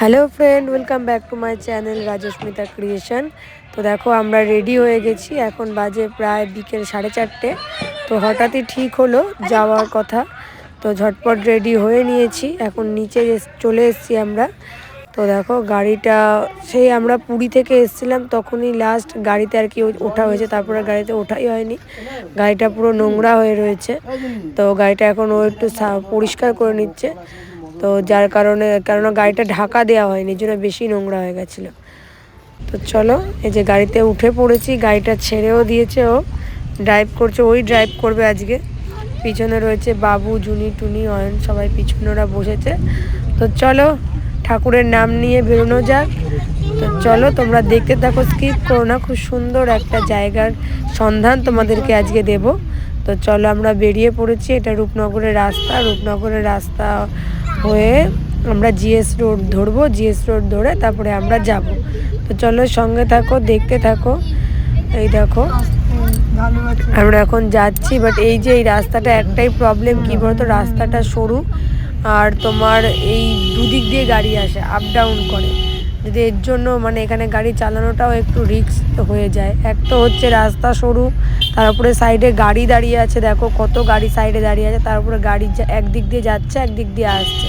Hello friend, welcome back to my channel Rajsmita creation. তো দেখো আমরা রেডি হয়ে গেছি, এখন বাজে প্রায় বিকেল 4:30। তো হঠাৎই ঠিক হলো যাওয়ার কথা, তো ঝটপট রেডি হয়ে নিয়েছি। এখন নিচে চলে এসেছি আমরা। তো দেখো গাড়িটা, সেই আমরা পুরী থেকে এসেছিলাম তখনই লাস্ট গাড়িতে আর কি ওঠা হয়েছে, তারপরে গাড়িতে ওঠাই হয়নি। গাড়িটা পুরো নোংরা হয়ে রয়েছে, তো গাড়িটা এখন ও একটু পরিষ্কার করে নিচ্ছে। তো যার কারণে, কেননা গাড়িটা ঢাকা দেওয়া হয়নি, এই জন্য বেশি নোংরা হয়ে গেছিলো। তো চলো, এই যে গাড়িতে উঠে পড়েছি, গাড়িটা ছেড়েও দিয়েছে, ও ড্রাইভ করছে, ওই ড্রাইভ করবে আজকে। পিছনে রয়েছে বাবু, জুনি, টুনি, অয়ন, সবাই পিছনে ওরা বসেছে। তো চলো ঠাকুরের নাম নিয়ে বেরোনো যাক। তো চলো তোমরা দেখতে থাকো, স্কিপ করো না, খুব সুন্দর একটা জায়গার সন্ধান তোমাদেরকে আজকে দেব। তো চলো আমরা বেরিয়ে পড়েছি, এটা রূপনগরের রাস্তা। রূপনগরের রাস্তা হয়ে আমরা জিএস রোড ধরবো, জিএস রোড ধরে তারপরে আমরা যাব। তো চলো সঙ্গে থাকো, দেখতে থাকো। এই দেখো আমরা এখন যাচ্ছি, বাট এই যে এই রাস্তাটা একটাই প্রবলেম, কী বলতো, রাস্তাটা সরু আর তোমার এই দুদিক দিয়ে গাড়ি আসে, আপ ডাউন করে। যদি এর জন্য মানে এখানে গাড়ি চালানোটাও একটু রিস্ক হয়ে যায়। এক তো হচ্ছে রাস্তা সরু, তার উপরে সাইডে গাড়ি দাঁড়িয়ে আছে, দেখো কত গাড়ি সাইডে দাঁড়িয়ে আছে, তার উপরে গাড়ি একদিক দিয়ে যাচ্ছে একদিক দিয়ে আসছে।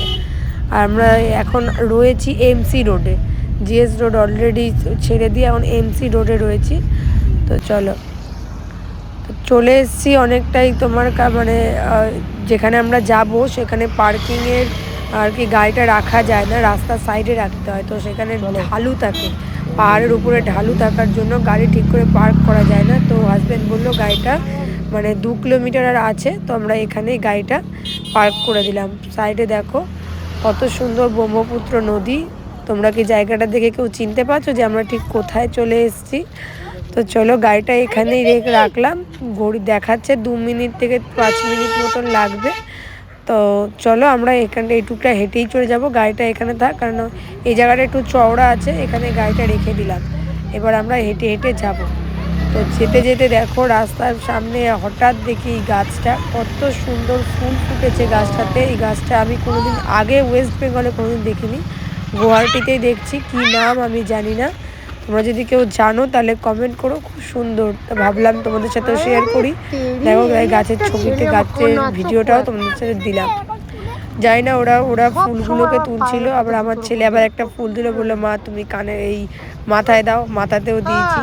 আর আমরা এখন রয়েছি এমসি রোডে, জিএস রোড অলরেডি ছেড়ে দিয়ে এখন এমসি রোডে রয়েছি। তো চলো, চলে এসেছি অনেকটাই। তোমার মানে যেখানে আমরা যাব সেখানে পার্কিংয়ের আর কি গাড়িটা রাখা যায় না, রাস্তার সাইডে রাখতে হয়। তো সেখানে ঢালু থাকে, পাহাড়ের উপরে ঢালু থাকার জন্য গাড়ি ঠিক করে পার্ক করা যায় না। তো হাজব্যান্ড বললো গাড়িটা মানে 2 কিলোমিটার আর আছে, তো আমরা এখানেই গাড়িটা পার্ক করে দিলাম। সাইডে দেখো কত সুন্দর ব্রহ্মপুত্র নদী। তোমরা কি জায়গাটা দেখে কেউ চিনতে পারছো যে আমরা ঠিক কোথায় চলে এসেছি? তো চলো গাড়িটা এখানেই রাখলাম, ঘড়ি দেখাচ্ছে 2 মিনিট থেকে 5 মিনিট মতন লাগবে। তো চলো আমরা এখানটা এইটুকটা হেঁটেই চলে যাব, গাড়িটা এখানে থাক, কারণ এই জায়গাটা একটু চওড়া আছে, এখানে গাড়িটা রেখে দিলাম। এবার আমরা হেঁটে হেঁটে যাব। তো যেতে যেতে দেখো রাস্তার সামনে হঠাৎ দেখি এই গাছটা, কত সুন্দর ফুল ফুটেছে গাছটাতে। এই গাছটা আমি কোনোদিন আগে ওয়েস্ট বেঙ্গলে কোনোদিন দেখিনি, গুয়াহাটিতেই দেখছি। কি নাম আমি জানি না, তোমরা যদি কেউ জানো তাহলে কমেন্ট করো। খুব সুন্দর, তো ভাবলাম তোমাদের সাথেও শেয়ার করি। দেখো গাছের ছবিতে, গাছের ভিডিওটাও তোমাদের সাথে দিলাম। যাই না, ওরা ওরা ফুলগুলোকে তুলছিল, আবার আমার ছেলে আবার একটা ফুল দিল, বললো মা তুমি কানে এই মাথায় দাও, মাথাতেও দিয়েছি।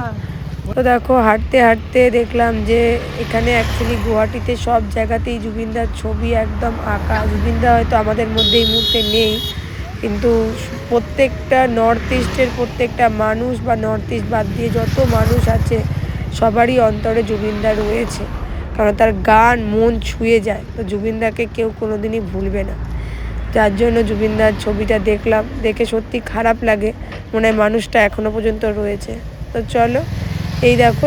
তো দেখো হাঁটতে হাঁটতে দেখলাম যে এখানে অ্যাকচুয়ালি গুয়াহাটিতে সব জায়গাতেই জুবিনদার ছবি একদম আঁকা। জুবিনদা হয়তো আমাদের মধ্যে এই মুহূর্তে নেই, কিন্তু প্রত্যেকটা নর্থ ইস্টের প্রত্যেকটা মানুষ বা নর্থ ইস্ট বাদ দিয়ে যত মানুষ আছে সবারই অন্তরে জুবিনদা রয়েছে, কারণ তার গান মন ছুঁয়ে যায়। তো জুবিনদাকে কেউ কোনো দিনই ভুলবে না। যার জন্য জুবিনদার ছবিটা দেখলাম, দেখে সত্যি খারাপ লাগে, মনে হয় মানুষটা এখনও পর্যন্ত রয়েছে। তো চলো, এই দেখো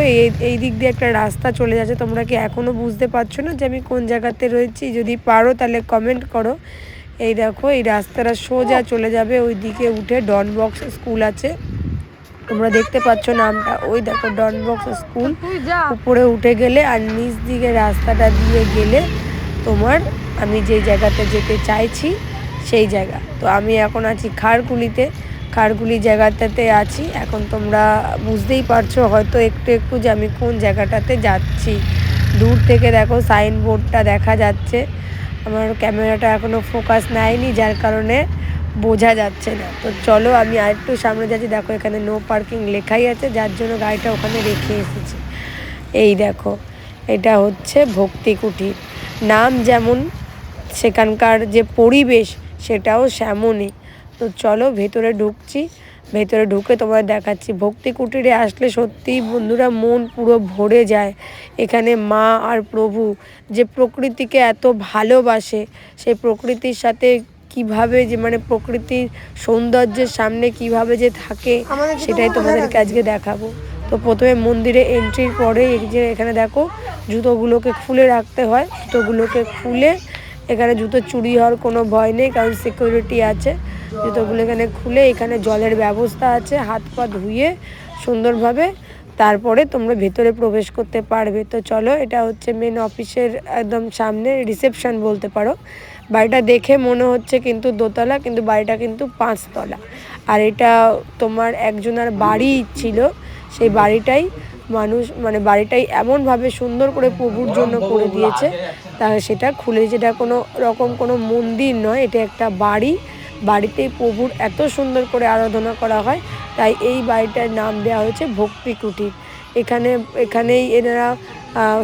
এই দিক দিয়ে একটা রাস্তা চলে যাচ্ছে। তোমরা কি এখনও বুঝতে পারছো না যে আমি কোন জায়গাতে রয়েছি? যদি পারো তাহলে কমেন্ট করো। এই দেখো এই রাস্তাটা সোজা চলে যাবে ওই দিকে উঠে, ডন বক্স স্কুল আছে, তোমরা দেখতে পাচ্ছ নামটা, ওই দেখো ডন বক্স স্কুল। উপরে উঠে গেলে আর নিচ দিকে রাস্তাটা দিয়ে গেলে তোমার আমি যেই জায়গাতে যেতে চাইছি সেই জায়গা। তো আমি এখন আছি খাড়কুলিতে, খাড়কুলি জায়গাটাতে আছি এখন। তোমরা বুঝতেই পারছো হয়তো একটু একটু যে আমি কোন জায়গাটাতে যাচ্ছি। দূর থেকে দেখো সাইনবোর্ডটা দেখা যাচ্ছে, আমার ক্যামেরাটা এখনও ফোকাস নেয়নি যার কারণে বোঝা যাচ্ছে না। তো চলো আমি আরেকটু সামনে যাচ্ছি, দেখো এখানে নো পার্কিং লেখাই আছে, যার জন্য গাড়িটা ওখানে রেখে এসেছি। এই দেখো এটা হচ্ছে ভক্তি কুটির, নাম যেমন সেখানকার যে পরিবেশ সেটাও সেমনই। তো চলো ভেতরে ঢুকছি, ভেতরে ঢুকে তোমায় দেখাচ্ছি। ভক্তি কুটিরে আসলে সত্যিই বন্ধুরা মন পুরো ভরে যায়। এখানে মা আর প্রভু যে প্রকৃতিকে এত ভালোবাসে, সেই প্রকৃতির সাথে কিভাবে যে মানে প্রকৃতির সৌন্দর্যের সামনে কিভাবে যে থাকে সেটাই তোমাদেরকে আজকে দেখাবো। তো প্রথমে মন্দিরে এন্ট্রির পরে এই যে এখানে দেখো জুতোগুলোকে খুলে রাখতে হয়, জুতোগুলোকে খুলে, এখানে জুতো চুরি হওয়ার কোনো ভয় নেই কারণ সিকিউরিটি আছে। জুতোগুলো এখানে খুলে, এখানে জলের ব্যবস্থা আছে, হাত পা ধুয়ে সুন্দরভাবে তারপরে তোমরা ভেতরে প্রবেশ করতে পারবে। তো চলো, এটা হচ্ছে মেন অফিসের একদম সামনে, রিসেপশন বলতে পারো। বাড়িটা দেখে মনে হচ্ছে কিন্তু দোতলা, কিন্তু বাড়িটা কিন্তু 5 তলা। আর এটা তোমার একজনের বাড়ি ছিল, সেই বাড়িটাই মানুষ মানে বাড়িটাই এমনভাবে সুন্দর করে প্রভুর জন্য করে দিয়েছে, তা সেটা খুলে, যেটা কোনো রকম কোনো মন্দির নয়, এটা একটা বাড়ি। বাড়িতেই প্রভুর এত সুন্দর করে আরাধনা করা হয়, তাই এই বাড়িটার নাম দেওয়া হয়েছে ভক্তি কুটির। এখানেই এনারা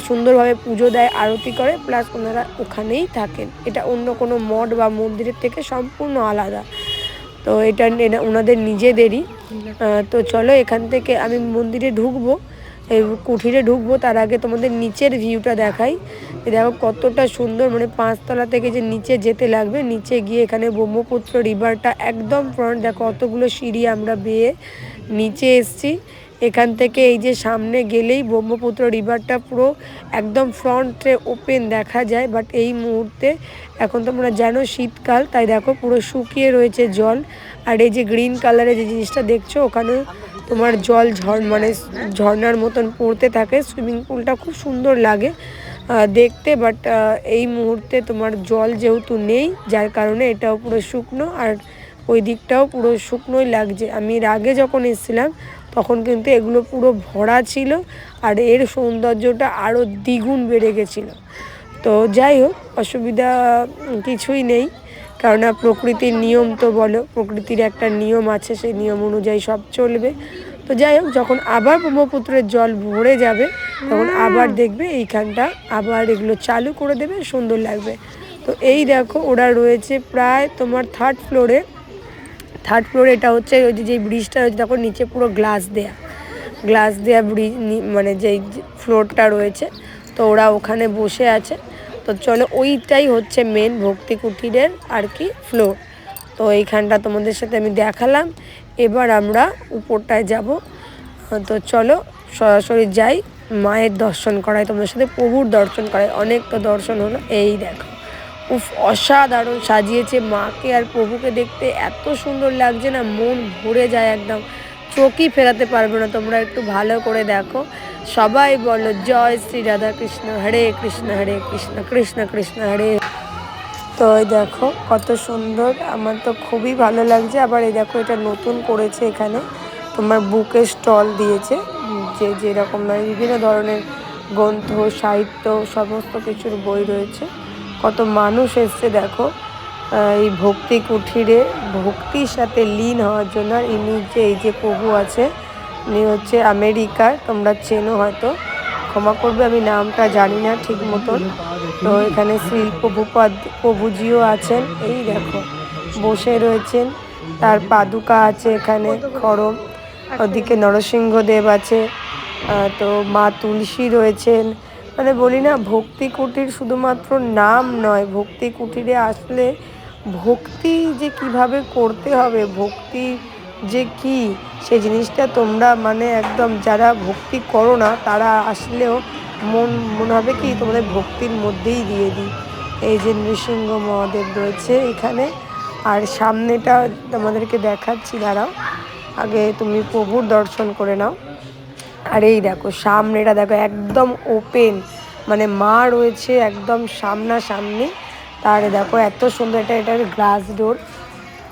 সুন্দরভাবে পুজো দেয়, আরতি করে, প্লাস ওনারা ওখানেই থাকেন। এটা অন্য কোনো মঠ বা মন্দিরের থেকে সম্পূর্ণ আলাদা। তো এটা ওনাদের নিজেদেরই। তো চলো এখান থেকে আমি মন্দিরে ঢুকবো, এই কুঠিরে ঢুকবো, তার আগে তোমাদের নিচের ভিউটা দেখাই। দেখো কতটা সুন্দর, মানে 5 তলা থেকে যে নিচে যেতে লাগবে, নিচে গিয়ে এখানে ব্রহ্মপুত্র রিভারটা একদম ফ্রন্ট। দেখো অতগুলো সিঁড়ি আমরা বেয়ে নিচে এসছি। এখান থেকে এই যে সামনে গেলেই ব্রহ্মপুত্র রিভারটা পুরো একদম ফ্রন্টে ওপেন দেখা যায়। বাট এই মুহূর্তে এখন তোমরা জানো শীতকাল, তাই দেখো পুরো শুকিয়ে রয়েছে জল। আর এই যে গ্রিন কালারের যে জিনিসটা দেখছো, ওখানে তোমার জল মানে ঝর্নার মতন পড়তে থাকে। সুইমিং পুলটা খুব সুন্দর লাগে দেখতে। বাট এই মুহূর্তে তোমার জল যেহেতু নেই, যার কারণে এটাও পুরো শুকনো, আর ওই দিকটাও পুরো শুকনোই লাগছে। আমি এর আগে যখন এসেছিলাম তখন কিন্তু এগুলো পুরো ভরা ছিল, আর এর সৌন্দর্যটা আরও দ্বিগুণ বেড়ে গেছিলো। তো যাই হোক, অসুবিধা কিছুই নেই, কেননা প্রকৃতির নিয়ম তো বলো, প্রকৃতির একটা নিয়ম আছে, সেই নিয়ম অনুযায়ী সব চলবে। তো যাই হোক, যখন আবার ব্রহ্মপুত্রের জল ভরে যাবে তখন আবার দেখবে এইখানটা আবার এগুলো চালু করে দেবে, সুন্দর লাগবে। তো এই দেখো ওরা রয়েছে প্রায় তোমার 3rd ফ্লোরে। এটা হচ্ছে ওই যে ব্রিজটা রয়েছে, দেখো নিচে পুরো গ্লাস দেয়া ব্রিজ, মানে যেই ফ্লোরটা রয়েছে। তো ওরা ওখানে বসে আছে। তো চলো, ওইটাই হচ্ছে মেন ভক্তি কুটিরের আর কি ফ্লোর। তো এইখানটা তোমাদের সাথে আমি দেখালাম। এবার আমরা উপরটায় যাব। তো চলো সরাসরি যাই, মায়ের দর্শন করাই তোমাদের সাথে, প্রভুর দর্শন করাই। অনেক তো দর্শন হলো, এই দেখো উফ অসাধারণ সাজিয়েছে মাকে আর প্রভুকে, দেখতে এত সুন্দর লাগছে না, মন ভরে যায় একদম, চোখই ফেরাতে পারবে না। তোমরা একটু ভালো করে দেখো, সবাই বলো জয় শ্রী রাধা কৃষ্ণ, হরে কৃষ্ণ হরে কৃষ্ণ কৃষ্ণ কৃষ্ণ হরে। তো এই দেখো কত সুন্দর, আমার তো খুবই ভালো লাগছে। আবার এই দেখো এটা নতুন করেছে, এখানে তোমার বুকের স্টল দিয়েছে, যেরকম নয় বিভিন্ন ধরনের গ্রন্থ, সাহিত্য, সমস্ত কিছুর বই রয়েছে। কত মানুষ এসছে দেখো এই ভক্তি কুঠিরে ভক্তির সাথে লীন হওয়ার জন্য। আর ইনি যে এই যে প্রভু আছে, উনি হচ্ছে আমেরিকার, তোমরা চেনো হয়তো, ক্ষমা করবে আমি নামটা জানি না ঠিক মতন। তো এখানে শ্রী প্রভুজিও আছেন, এই দেখো বসে রয়েছেন, তার পাদুকা আছে এখানে খড়ম, ওদিকে নরসিংহদেব আছে, তো মা তুলসী রয়েছেন। মানে বলি না, ভক্তি কুটির শুধুমাত্র নাম নয়, ভক্তি কুটিরে আসলে ভক্তি যে কিভাবে করতে হবে, ভক্তি যে কি, সেই জিনিসটা তোমরা মানে একদম যারা ভক্তি করো না তারা আসলেও মনে হবে কি তোমাদের ভক্তির মধ্যেই দিয়ে দিই। এই যে নৃসিংহ মহাদেব রয়েছে এখানে, আর সামনেটা তোমাদেরকে দেখাচ্ছি, দাঁড়াও আগে তুমি প্রভুর দর্শন করে নাও। আর এই দেখো সামনেটা দেখো একদম ওপেন, মানে মা রয়েছে একদম সামনাসামনি। তার দেখো এত সুন্দর, এটা গ্লাস ডোর,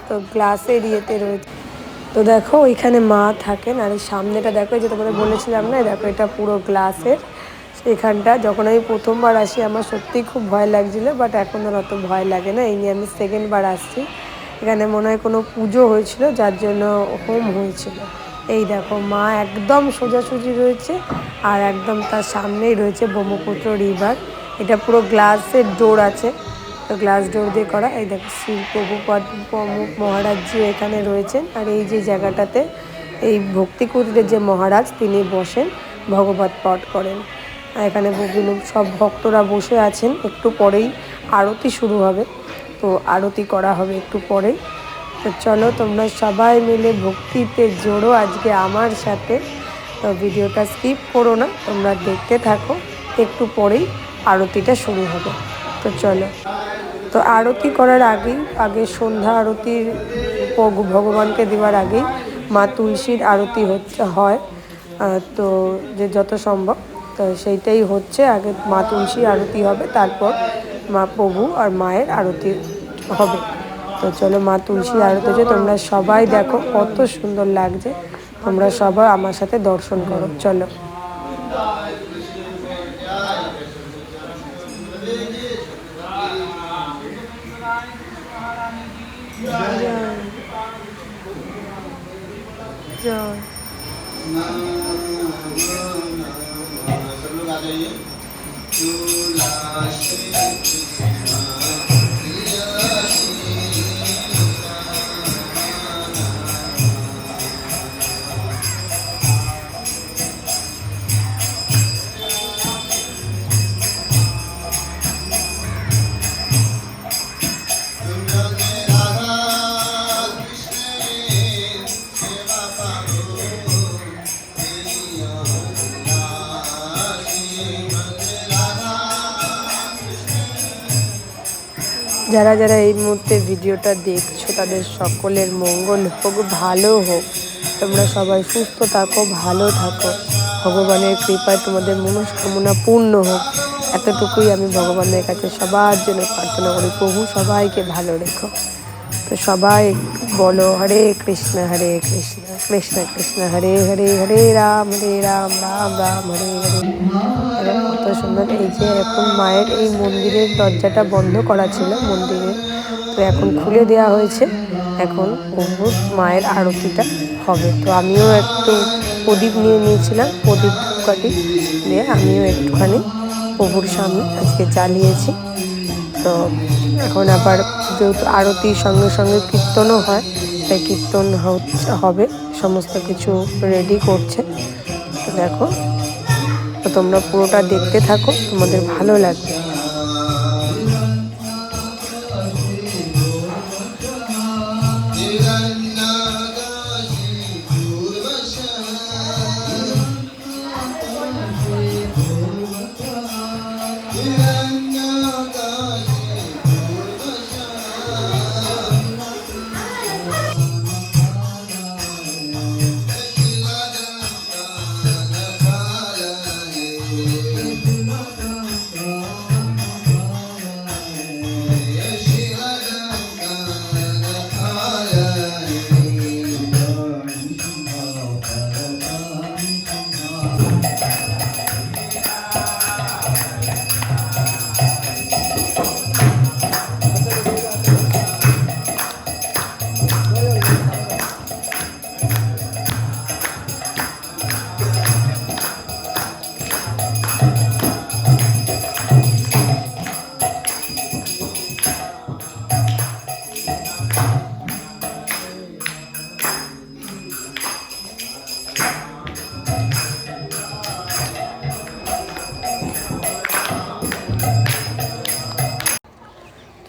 তো গ্লাসের ইয়েতে রয়েছে। তো দেখো ওইখানে মা থাকেন, আর এই সামনেটা দেখো, যে তোমাদের বলেছিলাম না, দেখো এটা পুরো গ্লাসের। এখানটা যখন আমি প্রথমবার আসি আমার সত্যিই খুব ভয় লাগছিলো, বাট এখন আর অত ভয় লাগে না। এই নিয়ে আমি 2nd বার আসছি। এখানে মনে হয় কোনো পুজো হয়েছিল, যার জন্য হোম হয়েছিল। এই দেখো মা একদম সোজাসুজি রয়েছে, আর একদম তার সামনেই রয়েছে ব্রহ্মপুত্র রিভার। এটা পুরো গ্লাসের ডোর আছে, তো গ্লাস ডোর দিয়ে করা। এই দেখো শ্রী প্রভুপাদ প্রমুখ মহারাজজিও এখানে রয়েছেন। আর এই যে জায়গাটাতে এই ভক্তি কুটিরের যে মহারাজ তিনি বসেন, ভগবত পাঠ করেন। আর এখানে বিভিন্ন সব ভক্তরা বসে আছেন। একটু পরেই আরতি শুরু হবে, তো আরতি করা হবে একটু পরেই। তো চলো তোমরা সবাই মিলে ভক্তিতে জোড়ো আজকে আমার সাথে। তো ভিডিওটা স্কিপ করো না, তোমরা দেখতে থাকো, একটু পরেই আরতিটা শুরু হবে। তো চলো, তো আরতি করার আগে সন্ধ্যা আরতির ভগবানকে দেওয়ার আগেই মা তুলসীর আরতি হয়। তো যে যত সম্ভব, তো সেইটাই হচ্ছে, আগে মা তুলসী আরতি হবে, তারপর মা প্রভু আর মায়ের আরতি হবে। তো চলো মা তুলসীর আরতি হচ্ছে, তোমরা সবাই দেখো কত সুন্দর লাগছে, তোমরা সবাই আমার সাথে দর্শন করো। চলো জয়। যারা যারা এই মুহূর্তে ভিডিওটা দেখছো তাদের সকলের মঙ্গল হোক, ভালো হোক, তোমরা সবাই সুস্থ থাকো, ভালো থাকো, ভগবানের কৃপায় তোমাদের মনস্কামনা পূর্ণ হোক, এতটুকুই আমি ভগবানের কাছে সবার জন্য প্রার্থনা করি। প্রভু সবাইকে ভালো রেখো। তো সবাই বলো হরে কৃষ্ণ কৃষ্ণ কৃষ্ণ হরে হরে, হরে রাম রাম রাম হরে হরে। কত সুন্দর। এই যে এখন মায়ের এই মন্দিরের দরজাটা বন্ধ করা ছিল মন্দিরে, তো এখন খুলে দেওয়া হয়েছে, এখন প্রভুর মায়ের আরতিটা হবে। তো আমিও একটু প্রদীপ নিয়ে নিয়েছিলাম, প্রদীপ ধূপকাঠি দিয়ে আমিও একটুখানি প্রভুর সামনে আজকে জ্বালিয়েছি। তো এখন আবার যেহেতু আরতির সঙ্গে সঙ্গে কীর্তনও হয়, তাই কীর্তন হবে, সমস্ত কিছু রেডি করছে। তো দেখো, তো তোমরা পুরোটা দেখতে থাকো, তোমাদের ভালো লাগবে।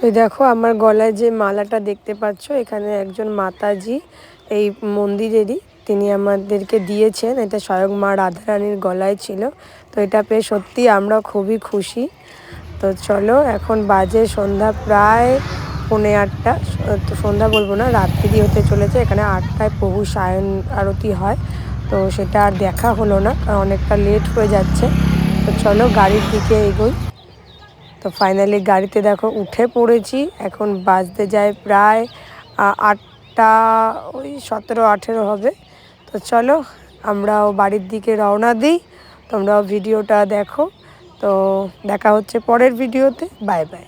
তো দেখো আমার গলায় যে মালাটা দেখতে পাচ্ছ, এখানে একজন মাতাজি এই মন্দিরেরই, তিনি আমাদেরকে দিয়েছেন। এটা স্বয়ং মা রাধারানীর গলায় ছিল। তো এটা পেয়ে সত্যি আমরা খুবই খুশি। তো চলো, এখন বাজে সন্ধ্যা প্রায় 8:45। তো সন্ধ্যা বলবো না, রাত্রি হতে চলেছে। এখানে 8টায় প্রভু সায়ন আরতি হয়, তো সেটা আর দেখা হলো না, কারণ অনেকটা লেট হয়ে যাচ্ছে। তো চলো গাড়ির দিকে এগোই। তো ফাইনালি গাড়িতে দেখো উঠে পড়েছি। এখন বাজতে যায় প্রায় 8টা, ওই 17-18 হবে। তো চলো আমরাও বাড়ির দিকে রওনা দিই, তোমরাও ভিডিওটা দেখো। তো দেখা হচ্ছে পরের ভিডিওতে। Bye bye.